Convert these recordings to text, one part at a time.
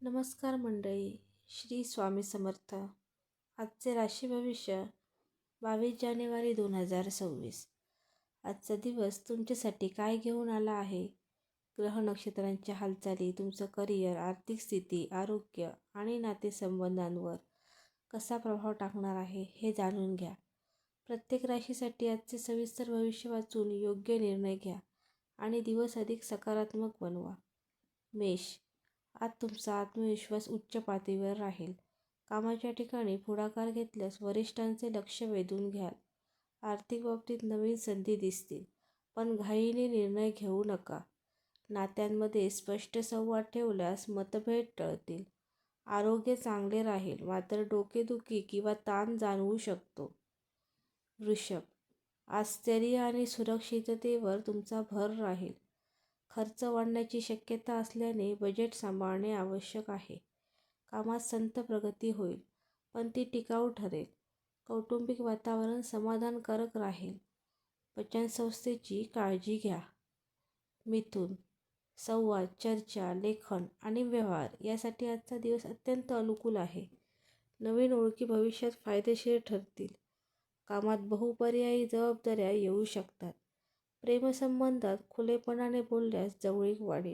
नमस्कार मंडळी. श्री स्वामी समर्थ. आजचे राशी भविष्य 22 जानेवारी 2026. आजचा दिवस तुमच्यासाठी काय घेऊन आला आहे? ग्रह नक्षत्रांच्या हालचाली तुमचं करिअर, आर्थिक स्थिती, आरोग्य आणि नातेसंबंधांवर कसा प्रभाव टाकणार आहे हे जाणून घ्या. प्रत्येक राशीसाठी आजचे सविस्तर भविष्य वाचून योग्य निर्णय घ्या आणि दिवस अधिक सकारात्मक बनवा. मेष. आज तुमचा आत्मविश्वास उच्च पातळीवर राहील. कामाच्या ठिकाणी पुढाकार घेतल्यास वरिष्ठांचे लक्ष वेधून घ्याल. आर्थिक बाबतीत नवीन संधी दिसतील, पण घाईने निर्णय घेऊ नका. नात्यांमध्ये स्पष्ट संवाद ठेवल्यास मतभेद टळतील. आरोग्य चांगले राहील, मात्र डोकेदुखी किंवा ताण जाणवू शकतो. वृषभ. आज स्थैर्य आणि सुरक्षिततेवर तुमचा भर राहील. खर्च वाढण्याची शक्यता असल्याने बजेट सांभाळणे आवश्यक आहे. कामात संथ प्रगती होईल, पण ती टिकाऊ ठरेल. कौटुंबिक वातावरण समाधानकारक राहील. पचनसंस्थेची काळजी घ्या. मिथुन. संवाद, चर्चा, लेखन आणि व्यवहार यासाठी आजचा दिवस अत्यंत अनुकूल आहे. नवीन ओळखी भविष्यात फायदेशीर ठरतील. कामात बहुपर्यायी जबाबदाऱ्या येऊ शकतात. प्रेमसंबंधात खुलेपणाने बोलल्यास जवळीक वाढेल.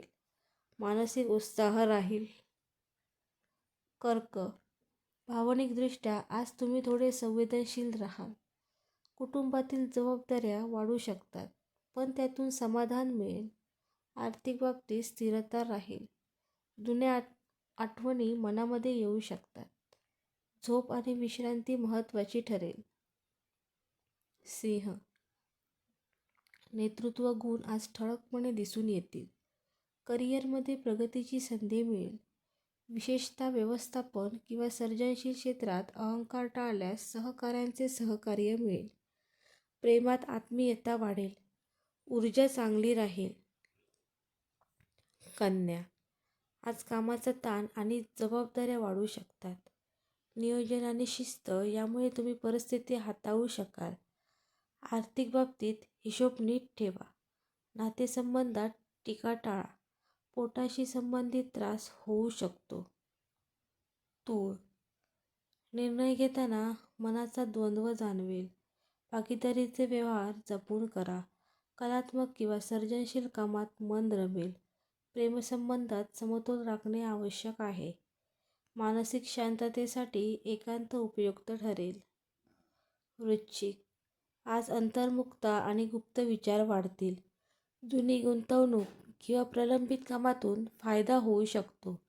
मानसिक उत्साह राहील. कर्क. भावनिकदृष्ट्या आज तुम्ही थोडे संवेदनशील राहाल. कुटुंबातील जबाबदाऱ्या वाढू शकतात, पण त्यातून समाधान मिळेल. आर्थिक बाबतीत स्थिरता राहील. जुन्या आठवणी मनामध्ये येऊ शकतात. झोप आणि विश्रांती महत्त्वाची ठरेल. सिंह. नेतृत्व गुण आज ठळकपणे दिसून येतील. करिअरमध्ये प्रगतीची संधी मिळेल. विशेषतः व्यवस्थापन किंवा सर्जनशील क्षेत्रात अहंकार टाळल्यास सहकाऱ्यांचे सहकार्य मिळेल. प्रेमात आत्मीयता वाढेल. ऊर्जा चांगली राहील. कन्या. आज कामाचा ताण आणि जबाबदाऱ्या वाढू शकतात. नियोजन आणि शिस्त यामुळे तुम्ही परिस्थिती हाताळू शकाल. आर्थिक बाबतीत हिशोब नीट ठेवा. नातेसंबंधात टीका टाळा. पोटाशी संबंधित त्रास होऊ शकतो. तूळ. निर्णय घेताना मनाचा द्वंद्व जाणवेल. भागीदारीचे व्यवहार जपून करा. कलात्मक किंवा सर्जनशील कामात मन रमेल. प्रेमसंबंधात समतोल राखणे आवश्यक आहे. मानसिक शांततेसाठी एकांत उपयुक्त ठरेल. वृश्चिक. आज अंतर्मुखता आणि गुप्त विचार वाढतील. जुनी गुंतवणूक किंवा प्रलंबित कामातून फायदा होऊ शकतो.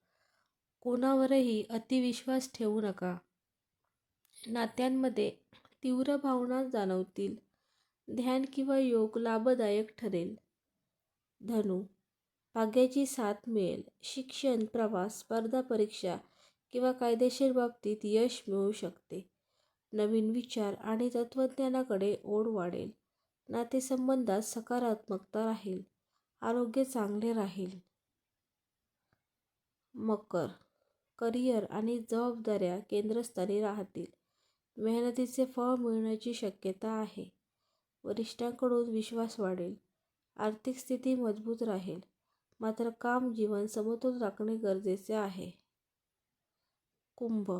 कोणावरही अतिविश्वास ठेवू नका. नात्यांमध्ये तीव्र भावना जाणवतील. ध्यान किंवा योग लाभदायक ठरेल. धनु. भाग्याची साथ मिळेल. शिक्षण, प्रवास, स्पर्धा परीक्षा किंवा कायदेशीर बाबतीत यश मिळू शकते. नवीन विचार आणि तत्त्वज्ञानाकडे ओढ वाढेल. नातेसंबंधात सकारात्मकता राहील. आरोग्य चांगले राहील. मकर. करिअर आणि जबाबदाऱ्या केंद्रस्थानी राहतील. मेहनतीचे फळ मिळण्याची शक्यता आहे. वरिष्ठांकडून विश्वास वाढेल. आर्थिक स्थिती मजबूत राहील, मात्र काम जीवन समतोल राखणे गरजेचे आहे. कुंभ.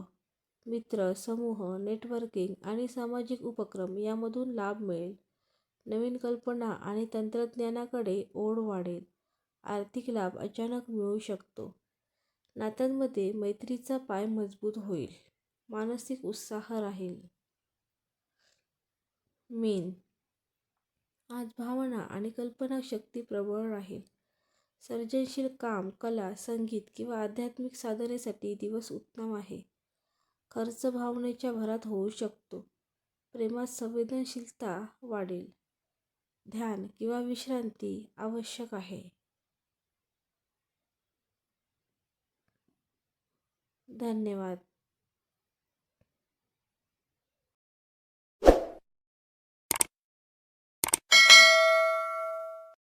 मित्र, समूह, नेटवर्किंग आणि सामाजिक उपक्रम यामधून लाभ मिळेल. नवीन कल्पना आणि तंत्रज्ञानाकडे ओढ वाढेल. आर्थिक लाभ अचानक मिळू शकतो. नात्यांमध्ये मैत्रीचा पाय मजबूत होईल. मानसिक उत्साह राहील. मीन. आज भावना आणि कल्पनाशक्ती प्रबळ राहील. सर्जनशील काम, कला, संगीत किंवा आध्यात्मिक साधनेसाठी दिवस उत्तम आहे. खर्च भावनेच्या भरात होऊ शकतो. प्रेमात संवेदनशीलता वाढेल. ध्यान किंवा विश्रांती आवश्यक आहे. धन्यवाद.